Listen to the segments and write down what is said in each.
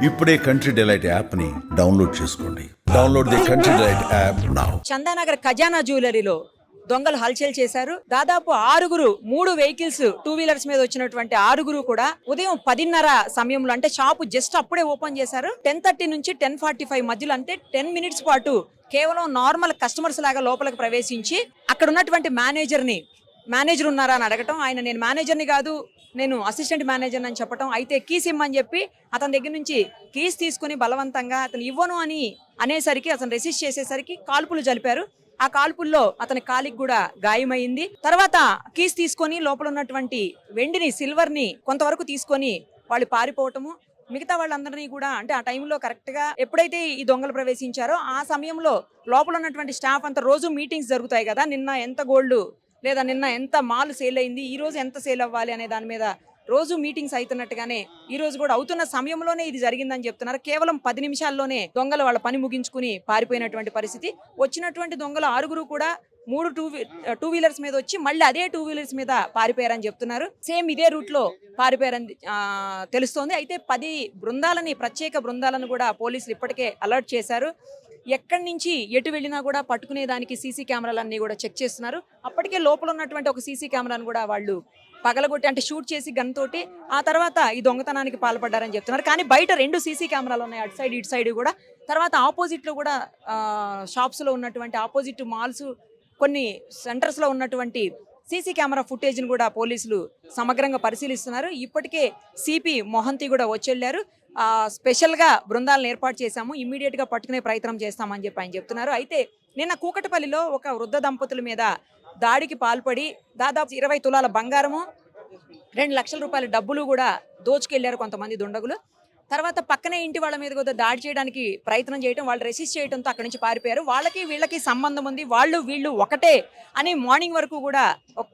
ఇప్పుడే country delight app ని download చేసుకోండి. Download the country delight app now. Chandanagar ఖజానా జ్యువెలరీలో దొంగలు హల్చల్ చేశారు. దాదాపు 6 3 వెహికల్స్ 2 వీలర్స్ మీద వచ్చినటువంటి 6 కూడా ఉదయం 10:30 సమయంలో, అంటే షాపు జస్ట్ అప్పుడే ఓపెన్ చేశారు. 10:30 నుంచి 10:45 మధ్యలో, అంటే 10 మినిట్స్ పాటు కేవలం నార్మల్ కస్టమర్స్ లాగా లోపలికి ప్రవేశించి అక్కడ ఉన్నటువంటి మేనేజర్ ఉన్నారా అని అడగటం. ఆయన నేను మేనేజర్ని కాదు, నేను అసిస్టెంట్ మేనేజర్ అని చెప్పటం. అయితే కీస్ ఇమ్మని చెప్పి అతని దగ్గర నుంచి కీస్ తీసుకుని బలవంతంగా అతను ఇవ్వను అని అనేసరికి అతను రెసిస్ట్ చేసేసరికి కాల్పులు జరిపారు. ఆ కాల్పుల్లో అతని కాలికి కూడా గాయమైంది. తర్వాత కీస్ తీసుకొని లోపల ఉన్నటువంటి వెండిని, సిల్వర్ ని కొంతవరకు తీసుకొని వాళ్ళు పారిపోవటము. మిగతా వాళ్ళందరినీ కూడా, అంటే ఆ టైంలో కరెక్ట్ గా ఎప్పుడైతే ఈ దొంగలు ప్రవేశించారో ఆ సమయంలో లోపల ఉన్నటువంటి స్టాఫ్ అంతా రోజు మీటింగ్స్ జరుగుతాయి కదా, నిన్న ఎంత గోల్డ్ లేదా నిన్న ఎంత మాల్ సేల్ అయింది, ఈ రోజు ఎంత సేల్ అవ్వాలి అనే దాని మీద రోజు మీటింగ్స్ అవుతున్నట్టుగానే ఈ రోజు కూడా అవుతున్న సమయంలోనే ఇది జరిగిందని చెప్తున్నారు. కేవలం 10 నిమిషాల్లోనే దొంగలు వాళ్ళ పని ముగించుకుని పారిపోయినటువంటి పరిస్థితి. వచ్చినటువంటి దొంగలు 6 కూడా 3 టూ వీలర్స్ మీద వచ్చి మళ్ళీ అదే 2 వీలర్స్ మీద పారిపోయారని చెప్తున్నారు. సేమ్ ఇదే రూట్ లో పారిపోయారని తెలుస్తోంది. అయితే 10 ప్రత్యేక బృందాలను కూడా పోలీసులు ఇప్పటికే అలర్ట్ చేశారు. ఎక్కడి నుంచి ఎటు వెళ్ళినా కూడా పట్టుకునేదానికి సీసీ కెమెరాలన్నీ కూడా చెక్ చేస్తున్నారు. అప్పటికే లోపల ఉన్నటువంటి ఒక సీసీ కెమెరాను కూడా వాళ్ళు పగలగొట్టి, అంటే షూట్ చేసి గన్ తోటి ఆ తర్వాత ఈ దొంగతనానికి పాల్పడ్డారని చెప్తున్నారు. కానీ బయట 2 సీసీ కెమెరాలు ఉన్నాయి, అటు సైడ్ ఇటు సైడ్ కూడా. తర్వాత ఆపోజిట్ లో కూడా షాప్స్ లో ఉన్నటువంటి ఆపోజిట్ మాల్స్, కొన్ని సెంటర్స్ లో ఉన్నటువంటి సీసీ కెమెరా ఫుటేజ్ని కూడా పోలీసులు సమగ్రంగా పరిశీలిస్తున్నారు. ఇప్పటికే సిపి మొహంతి కూడా వచ్చెళ్లారు. స్పెషల్గా బృందాలను ఏర్పాటు చేశాము, ఇమ్మీడియట్గా పట్టుకునే ప్రయత్నం చేస్తామని చెప్పి ఆయన చెప్తున్నారు. అయితే నిన్న కూకటపల్లిలో ఒక వృద్ధ దంపతుల మీద దాడికి పాల్పడి దాదాపు 20 తులాల బంగారము, 2 లక్షల రూపాయల డబ్బులు కూడా దోచుకెళ్లారు కొంతమంది దుండగులు. తర్వాత పక్కనే ఇంటి వాళ్ళ మీద కూడా దాడి చేయడానికి ప్రయత్నం చేయడం, వాళ్ళు రెసిస్ట్ చేయడంతో అక్కడి నుంచి పారిపోయారు. వాళ్ళకి వీళ్ళకి సంబంధం ఉంది, వీళ్ళు ఒకటే అని మార్నింగ్ వరకు కూడా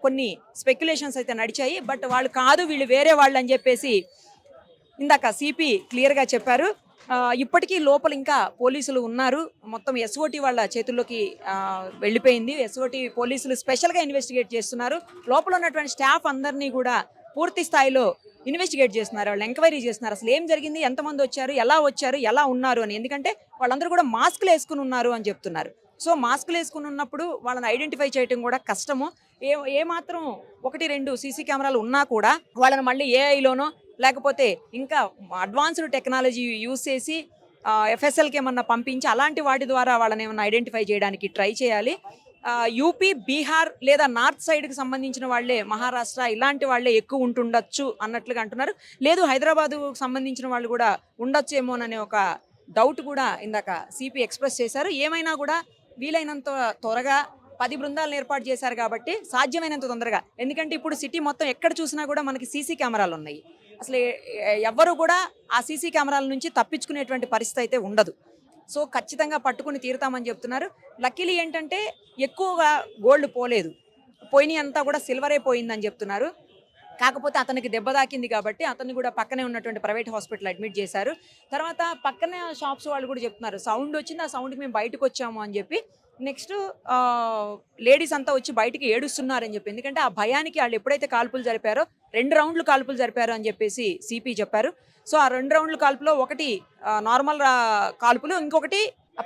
కొన్ని స్పెక్యులేషన్స్ అయితే నడిచాయి. బట్ వాళ్ళు కాదు, వీళ్ళు వేరే వాళ్ళు అని చెప్పేసి ఇందాక సిపి క్లియర్గా చెప్పారు. ఇప్పటికీ లోపల ఇంకా పోలీసులు ఉన్నారు. మొత్తం ఎస్ఓటి వాళ్ళ చేతుల్లోకి వెళ్ళిపోయింది. ఎస్ఓటి పోలీసులు స్పెషల్గా ఇన్వెస్టిగేట్ చేస్తున్నారు. లోపల ఉన్నటువంటి స్టాఫ్ అందరినీ కూడా పూర్తి స్థాయిలో ఇన్వెస్టిగేట్ చేస్తున్నారు, వాళ్ళు ఎంక్వైరీ చేస్తున్నారు. అసలు ఏం జరిగింది, ఎంతమంది వచ్చారు, ఎలా ఉన్నారు అని. ఎందుకంటే వాళ్ళందరూ కూడా మాస్కులు వేసుకుని ఉన్నారు అని చెప్తున్నారు. సో మాస్కులు వేసుకుని ఉన్నప్పుడు వాళ్ళని ఐడెంటిఫై చేయడం కూడా కష్టము. ఏమాత్రం 1-2 సీసీ కెమెరాలు ఉన్నా కూడా వాళ్ళని మళ్ళీ ఏఐలోనో లేకపోతే ఇంకా అడ్వాన్స్డ్ టెక్నాలజీ యూజ్ చేసి ఎఫ్ఎస్ఎల్కి ఏమన్నా పంపించి అలాంటి వాటి ద్వారా వాళ్ళని ఏమన్నా ఐడెంటిఫై చేయడానికి ట్రై చేయాలి. యూపీ, బీహార్ లేదా నార్త్ సైడ్కి సంబంధించిన వాళ్ళే, మహారాష్ట్ర ఇలాంటి వాళ్ళే ఎక్కువ ఉంటుండొచ్చు అన్నట్లుగా అంటున్నారు. లేదు హైదరాబాద్కు సంబంధించిన వాళ్ళు కూడా ఉండొచ్చేమోననే ఒక డౌట్ కూడా ఇందాక సిపి ఎక్స్ప్రెస్ చేశారు. ఏమైనా కూడా వీలైనంత త్వరగా 10 బృందాలను ఏర్పాటు చేశారు కాబట్టి సాధ్యమైనంత తొందరగా, ఎందుకంటే ఇప్పుడు సిటీ మొత్తం ఎక్కడ చూసినా కూడా మనకి సీసీ కెమెరాలు ఉన్నాయి. అసలు ఎవ్వరు కూడా ఆ సీసీ కెమెరాల నుంచి తప్పించుకునేటువంటి పరిస్థితి అయితే ఉండదు. సో ఖచ్చితంగా పట్టుకుని తీరుతామని చెప్తున్నారు. లక్కీలీ ఏంటంటే ఎక్కువగా గోల్డ్ పోలేదు, పోయినాయి అంతా కూడా సిల్వరే పోయిందని చెప్తున్నారు. కాకపోతే అతనికి దెబ్బ తాకింది కాబట్టి అతన్ని కూడా పక్కనే ఉన్నటువంటి ప్రైవేట్ హాస్పిటల్ అడ్మిట్ చేశారు. తర్వాత పక్కనే షాప్స్ వాళ్ళు కూడా చెప్తున్నారు, సౌండ్ వచ్చింది, ఆ సౌండ్కి మేము బయటకు వచ్చాము అని చెప్పి. నెక్స్ట్ లేడీస్ అంతా వచ్చి బయటికి ఏడుస్తున్నారని చెప్పి, ఎందుకంటే ఆ భయానికి వాళ్ళు ఎప్పుడైతే కాల్పులు జరిపారో 2 రౌండ్లు కాల్పులు జరిపారు అని చెప్పేసి సిపి చెప్పారు. సో ఆ 2 రౌండ్ల కాల్పులో ఒకటి నార్మల్ కాల్పులు, ఇంకొకటి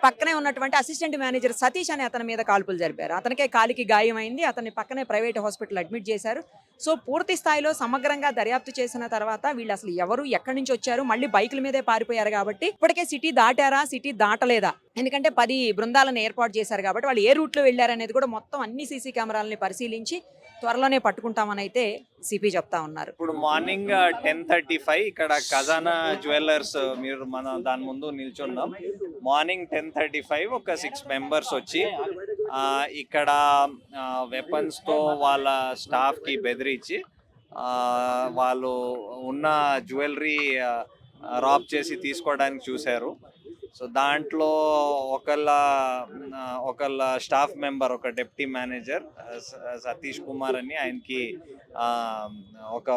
పక్కనే ఉన్నటువంటి అసిస్టెంట్ మేనేజర్ సతీష్ అనే అతని మీద కాల్పులు జరిపారు. అతనికే కాలికి గాయమైంది, అతన్ని పక్కనే ప్రైవేట్ హాస్పిటల్ అడ్మిట్ చేశారు. సో పూర్తి స్థాయిలో సమగ్రంగా దర్యాప్తు చేసిన తర్వాత వీళ్ళు అసలు ఎవరు, ఎక్కడి నుంచి వచ్చారు, మళ్ళీ బైకుల మీదే పారిపోయారు కాబట్టి ఇప్పటికే సిటీ దాటారా, సిటీ దాటలేదా, ఎందుకంటే 10 బృందాలను ఏర్పాటు చేశారు కాబట్టి వాళ్ళు ఏ రూట్లో వెళ్ళారనేది కూడా మొత్తం అన్ని సీసీ కెమెరాలని పరిశీలించి త్వరలోనే పట్టుకుంటామని అయితే సిపి చెప్తా ఉన్నారు. ఇప్పుడు మార్నింగ్ 10:35 ఇక్కడ ఖజానా జ్యువెలర్స్, మీరు మన దాని ముందు నిల్చున్నాం. మార్నింగ్ 10:35 ఒక 6 మెంబర్స్ వచ్చి ఇక్కడ వెపన్స్తో వాళ్ళ స్టాఫ్కి బెదిరించి వాళ్ళు ఉన్న జ్యువెలరీ రాబ్ చేసి తీసుకోవడానికి చూశారు. సో దాంట్లో ఒకళ్ళ స్టాఫ్ మెంబర్, ఒక డిప్యూటీ మేనేజర్ సతీష్ కుమార్ అని, ఆయనకి ఒక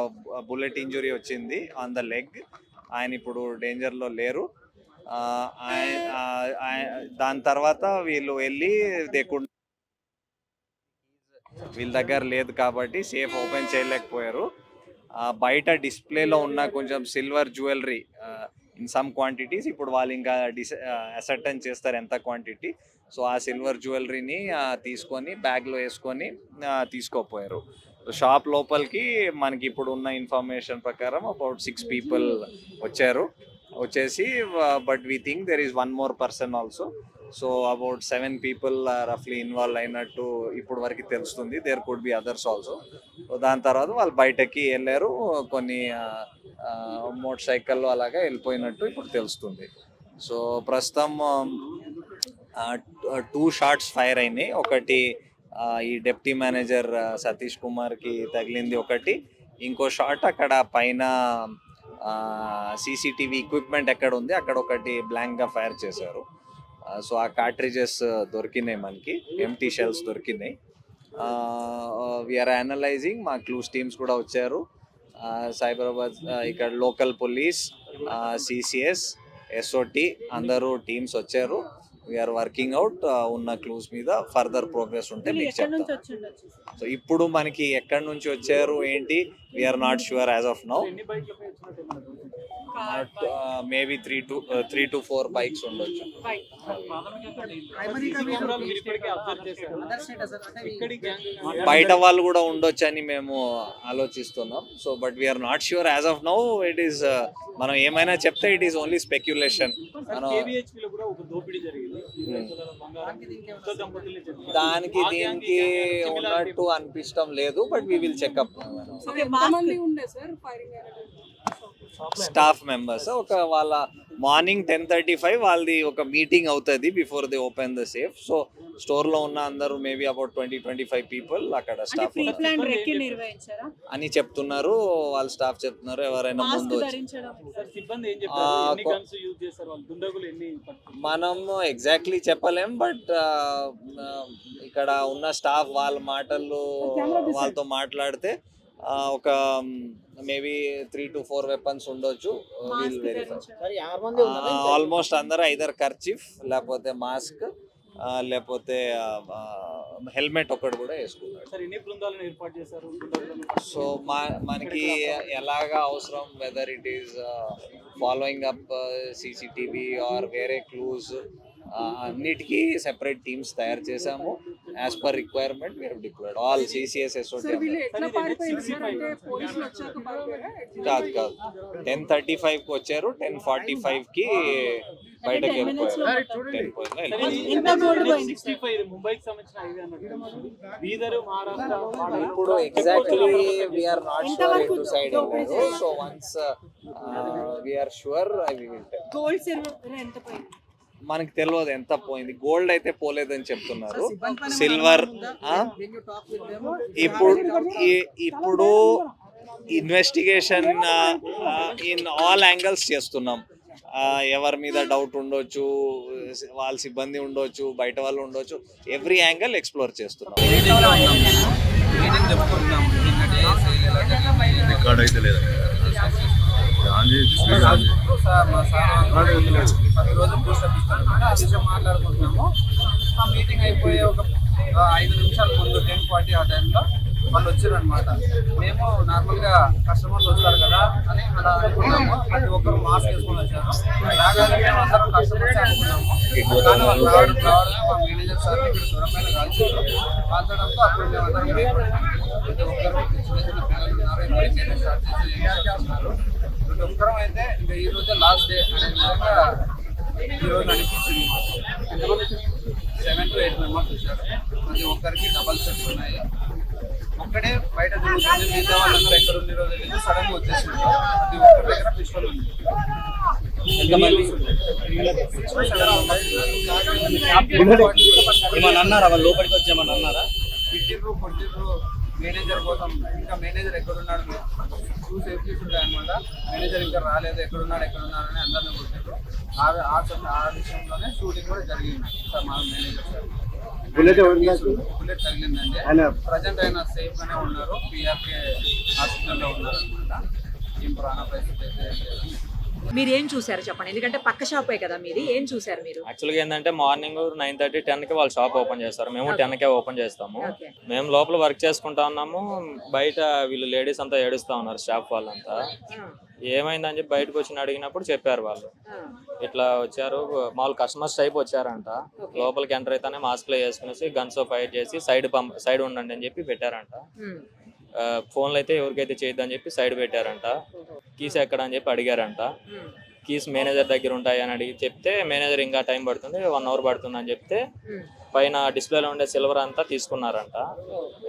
బుల్లెట్ ఇంజురీ వచ్చింది ఆన్ ద లెగ్. ఆయన ఇప్పుడు డేంజర్లో లేరు. దాని తర్వాత వీళ్ళు వెళ్ళి వీళ్ళ దగ్గర లేదు కాబట్టి సేఫ్ ఓపెన్ చేయలేకపోయారు. బయట డిస్ప్లేలో ఉన్న కొంచెం silver jewellery, in some quantities. ఇప్పుడు వాళ్ళు ఇంకా అసర్టైన్ చేస్తారు ఎంత క్వాంటిటీ. సో ఆ సిల్వర్ జ్యువెలరీని తీసుకొని బ్యాగ్లో వేసుకొని తీసుకోపోయారు. షాప్ లోపలికి మనకి ఇప్పుడు ఉన్న ఇన్ఫర్మేషన్ ప్రకారం అబౌట్ 6 people వచ్చేసి, but we think there is 1 more person also. So about 7 people రఫ్లీ ఇన్వాల్వ్ అయినట్టు ఇప్పుడు వరకు తెలుస్తుంది. There could be others also. So దాని తర్వాత వాళ్ళు బయటకి వెళ్ళారు, కొన్ని మోటార్ సైకిల్లో అలాగా వెళ్ళిపోయినట్టు ఇప్పుడు తెలుస్తుంది. సో ప్రస్తుతం 2 shots ఫైర్ అయినాయి. ఒకటి ఈ డెప్యూటీ మేనేజర్ సతీష్ కుమార్కి తగిలింది ఒకటి, ఇంకో షాట్ అక్కడ పైన సీసీటీవీ ఎక్విప్మెంట్ ఎక్కడ ఉంది అక్కడ ఒకటి బ్లాంక్గా ఫైర్ చేశారు. సో ఆ కార్ట్రిజెస్ దొరికినాయి, మనకి ఎంటీ షెల్స్ దొరికినాయి. వీఆర్ అనలైజింగ్, మా క్లూస్ టీమ్స్ కూడా వచ్చారు. సైబరాబాద్ ఇక్కడ లోకల్ పోలీస్, సిసిఎస్, ఎస్ఓటి అందరూ టీమ్స్ వచ్చారు. వీఆర్ వర్కింగ్ అవుట్ ఉన్న క్లూస్ మీద. ఫర్దర్ ప్రోగ్రెస్ ఉంటే మీకు చెప్తాం. సో ఇప్పుడు మనకి ఎక్కడి నుంచి వచ్చారు ఏంటి, we're not sure as of now. Maybe 3 to 4 bikes ఉండొచ్చు. బయట వాళ్ళు కూడా ఉండొచ్చు అని మేము ఆలోచిస్తున్నాం. So but we're not sure as of now. It is మనం ఏమైనా చెప్తే ఇట్ ఈస్ ఓన్లీ స్పెక్యులేషన్. దానికి దీనికి ఉన్నట్టు అనిపించడం లేదు, but we will checkup. Staff members వాళ్ళ మార్నింగ్ 10:35 వాళ్ళది ఒక మీటింగ్ అవుతుంది before they open the safe. So store లో ఉన్న అందరూ మేబీ అబౌట్ 20-25 people అక్కడ స్టాఫ్ అని చెప్తున్నారు. వాళ్ళ స్టాఫ్ చెప్తున్నారు ఎవరైనా ముందు మనం ఎగ్జాక్ట్లీ చెప్పలేం, బట్ ఇక్కడ ఉన్న స్టాఫ్ వాళ్ళ మాటలు వాళ్ళతో మాట్లాడితే ఒక మేబీ 3 to 4 weapons ఉండొచ్చు. ఆల్మోస్ట్ అందరూ ఐదర్ కర్చీఫ్ లేకపోతే మాస్క్ లేకపోతే హెల్మెట్ ఒకటి కూడా వేసుకున్నారు. సో మనకి ఎలాగా అవసరం, whether it is following up CCTV or వేరే క్లూస్, అన్నిటికీ సెపరేట్ టీమ్స్ తయారు చేసాము. As per requirement we have deployed all CCS SOT. కాదు 10:35కి వచ్చారు, 10:45కి బయటకు వెళ్ళిపోయారు. ఇప్పుడు ఎగ్జాక్ట్లీ వీఆర్ నాట్ షూర్ ఎటు సైడ్ వెళ్ళారు. So once we're sure I will tell. మనకి తెలియదు ఎంత పోయింది. గోల్డ్ అయితే పోలేదని చెప్తున్నారు. సిల్వర్ ఇప్పుడు ఇన్వెస్టిగేషన్ ఇన్ ఆల్ యాంగిల్స్ చేస్తున్నాం. ఎవరి మీద డౌట్ ఉండొచ్చు, వాళ్ళ సిబ్బంది ఉండొచ్చు, బయట వాళ్ళు ఉండొచ్చు, ఎవ్రీ యాంగిల్ ఎక్స్ప్లోర్ చేస్తున్నాం. మాట్లాడుకుంటున్నాము. ఆ మీటింగ్ అయిపోయే ఒక 5 నిమిషాల ముందు 10:40 ఆ టైంలో వాళ్ళు వచ్చారు అనమాట. మేము నార్మల్గా కస్టమర్స్ వస్తారు కదా అని అలా అనుకున్నాము. ప్రతి ఒక్కరు మాస్క్ వేసుకొని వచ్చారు. రాగానే మేము అందరం కస్టమర్స్ అనుకున్నాము. కానీ వాళ్ళు రావడం మా మేనేజర్ సార్ ఇక్కడ దూరమైన కాల్చారు. కాల్చడంతో అప్పుడు మేము అందరం భయపడ్డాము. ప్రతి ఒక్కరు చిన్న చిన్న పిల్లలు ఉన్నారు, ఎప్పుడైతే స్టార్ట్ చేస్తున్నారు. ప్రతి ఒక్కరం అయితే ఇంకా ఈ రోజే లాస్ట్ డే అనే విధంగా ఈరోజు అనిపించింది. 7 to 8 members వచ్చారు. ప్రతి ఒక్కరికి డబల్ సెట్స్ ఉన్నాయి. ఒక్కడే బయట తిరుగుతుంది, మిగతా వాళ్ళందరూ ఎక్కడ ఉంది రోజు వెళ్ళి సడన్ గా వచ్చేసింది. ప్రతి ఒక్కరి దగ్గర పిస్టల్ ఉంది. లోపలికి వచ్చేమని అన్నారా? కొట్టిర్రు మేనేజర్ కోసం. ఇంకా మేనేజర్ ఎక్కడున్నాడు టూ సేఫ్టీస్ ఉంటాయి అనమాట. మేనేజర్ ఇంకా రాలేదు, ఎక్కడున్నాడు అని అందరినీ కొట్టారు. ఆ విషయంలోనే షూటింగ్ కూడా జరిగింది సార్. మా మేనేజర్ సార్ బుల్లెట్ తగిలిందండి. ప్రజెంట్ ఆయన సేఫ్ గానే ఉన్నారు, పిఆర్కే హాస్పిటల్లో ఉన్నారు అనమాట. ఏం ప్రాణ పరిస్థితి అయితే మీరు ఏం చూసారు చెప్పండి, ఎందుకంటే పక్క షాపే కదా మీది, ఏం చూసారు మీరు? యాక్చువల్గా ఏంటంటే మార్నింగ్ 9:30 10కి వాళ్ళు షాప్ ఓపెన్ చేస్తారు, మేము 10కే ఓపెన్ చేస్తాము. ఓకే. మేము లోపల వర్క్ చేసుకుంటా ఉన్నాము, బయట వీళ్ళు లేడీస్ అంతా ఏడుస్తా ఉన్నారు, స్టాఫ్ వాళ్ళంతా. ఏమైందని చెప్పి బయటకు వచ్చి అడిగినప్పుడు చెప్పారు వాళ్ళు ఇట్లా వచ్చారు, మామూలు కస్టమర్స్ టైప్ వచ్చారంట. లోపలికి ఎంటర్ అయితేనే మాస్క్లో వేసుకునేసి గన్స్ ఫైర్ చేసి సైడ్ ఉండండి అని చెప్పి పెట్టారంట. ఫోన్లు అయితే ఎవరికైతే చేయొద్దని చెప్పి సైడ్ పెట్టారంట. కీస్ ఎక్కడ అని చెప్పి అడిగారంట. కీస్ మేనేజర్ దగ్గర ఉంటాయి అని అడిగి చెప్తే మేనేజర్ ఇంకా టైం పడుతుంది, 1 అవర్ పడుతుంది అని చెప్తే పైన డిస్ప్లేలో ఉండే సిల్వర్ అంతా తీసుకున్నారంట.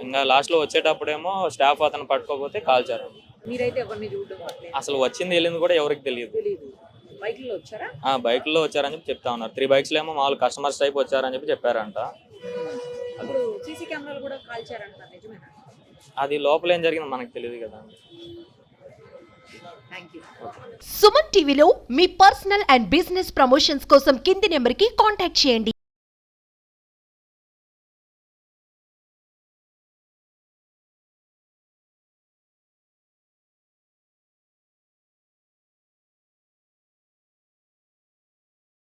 ఇంకా లాస్ట్లో వచ్చేటప్పుడేమో స్టాఫ్ అతను పట్టుకోకపోతే కాల్చారంట. మీరైతే ఎవరిని చూడడం అసలు వచ్చింది వెళ్ళింది కూడా ఎవరికి తెలియదు. తెలీదు. బైక్లో వచ్చారా? బైక్లో వచ్చారని చెప్పి చెప్తా ఉన్నారు. 3 బైక్స్లో ఏమో మామూలు కస్టమర్స్ టైప్ వచ్చారని చెప్పి చెప్పారంట. ఇప్పుడు సీసీ కెమెరాలు కూడా కాల్చారంట, నిజమేనా? అది లోపల ఏం జరిగిందో మనకు తెలియదు కదా. Thank you. సుమన్ టీవీలో మీ పర్సనల్ అండ్ బిజినెస్ ప్రమోషన్స్ కోసం కింది నెంబర్కి కాంటాక్ట్ చేయండి.